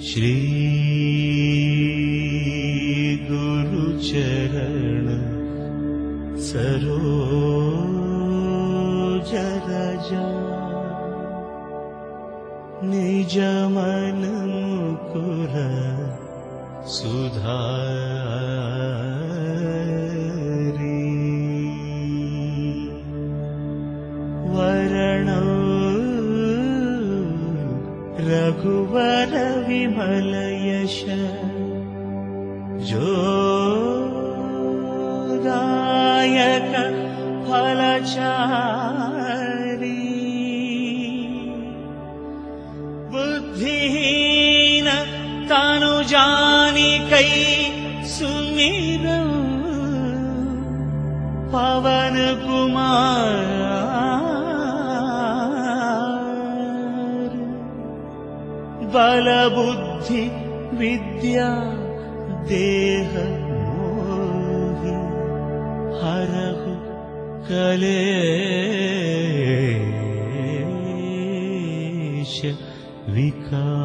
श्री गुरुचरण सरोज रजा निज मन मुकुर सुधारी वरण रघुवर विमल यश जोदायक फलचारी बुद्धिहीन तनु जानिकै सुमिरौ पवन कुमार बल बुद्धि विद्या देह मोहि हरहु कलेश विकार।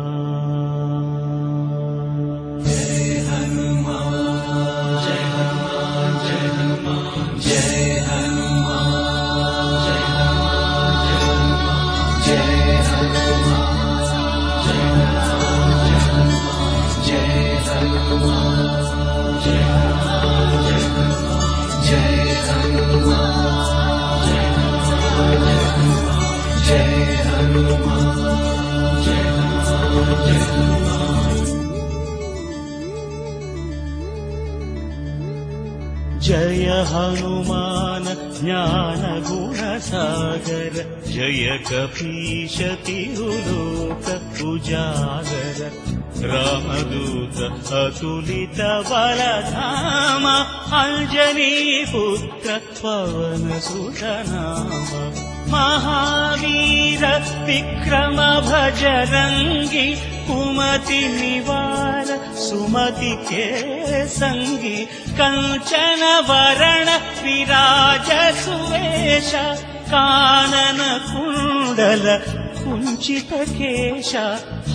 जय हनुमान जय हनुमान जय हनुमान जय हनुमान जय हनुमान जय हनुमान जय हनुमान जय हनुमान जय हनुमान जय हनुमान जय हनुमान जय हनुमान ज्ञान गुण सागर जय कपीश तिहुलोक उजागर रामदूत अतुलित बलधाम अंजनी पुत्र पवन सुत नाम महावीर विक्रम भजरंगी कुमति निवार सुमति के संगी कंचन वरण विराज सुवेश कानन कुंडल कुंचित केश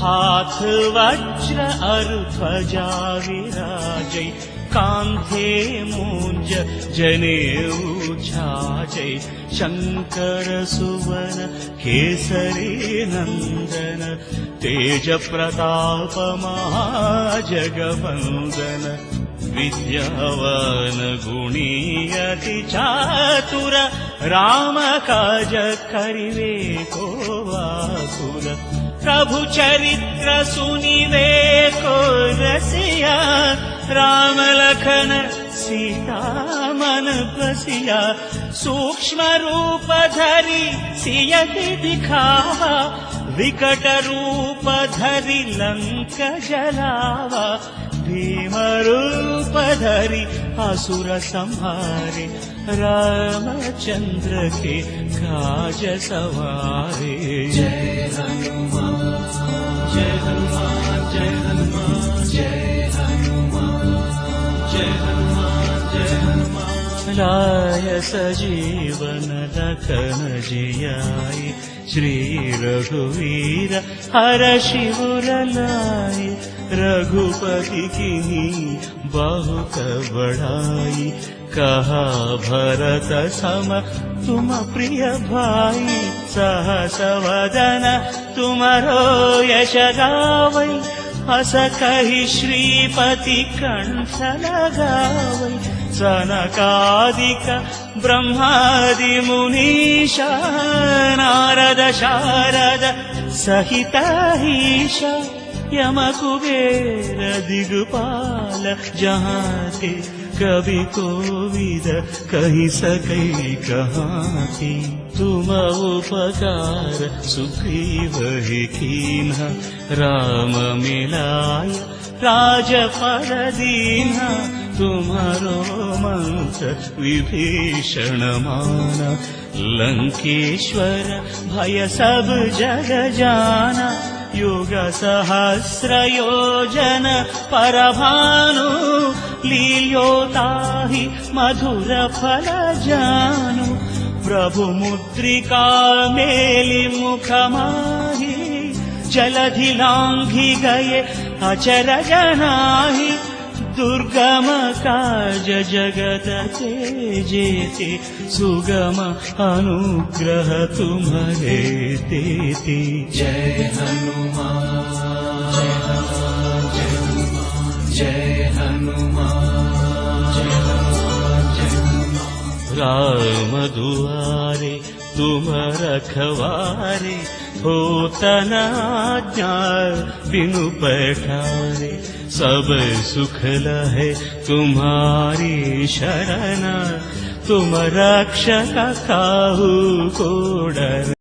हाथ वज्र अरु ध्वजा विराजै कांधे मूंज जनेऊ छाजै शंकर सुवन केसरी नंदन तेज प्रताप महाजगवंदन विद्यावान गुणी अति चातुर राम काज करिवे को आतुर प्रभु चरित्र सुनिवे को रसिया राम लखन सीता मन बसिया सूक्ष्म रूप धरि सियति दिखावा विकट रूप धरि लंक जलावा भीम रूप धरि असुर संहारे रामचंद्र के काज सवारे। जय हनुमान जय हनुमान जय हनुमान जय हनुमान जय हनुमान जय हनुमान लाय सजीवन लखन जियाय श्री रघुवीर हर शिवर लाय रघुपति कीन्ही बहुत बड़ाई कहा भरत सम तुम प्रिय भाई सहस वदन तुमरो यश गावै अस कहि श्रीपति कंठ लगावै सनकादिक ब्रह्मादि मुनीशा नारद शारद सहित ईशा यम कुबेर दिगपाल जहाँ ते कवि कोविद कहि सकै कहाँ की तुम उपकार सुग्रीव ही कीन्हा राम मिलाय राजपद दीन्हा तुम्हारो मंत्र विभीषण माना लंकेश्वर भय सब जग जाना युग सहस्र योजन परभानु लील्योताहि मधुर फल जानु प्रभु मुद्रिका मेलि मुख माहि जलधि लांघि गए अचरज नाही दुर्गम काज जगतचे जेते सुगम अनुग्रह तुम्हारे देते जय हनुमान जय हनुमान जय हनुमान जय हनुमान जय हनुमान जय हनुमान राम दुआरे तुम रखवारे होत न आज्ञा बिनु पैठारे सब सुख लहे तुम्हारी शरण तुम रक्षक काहू को डर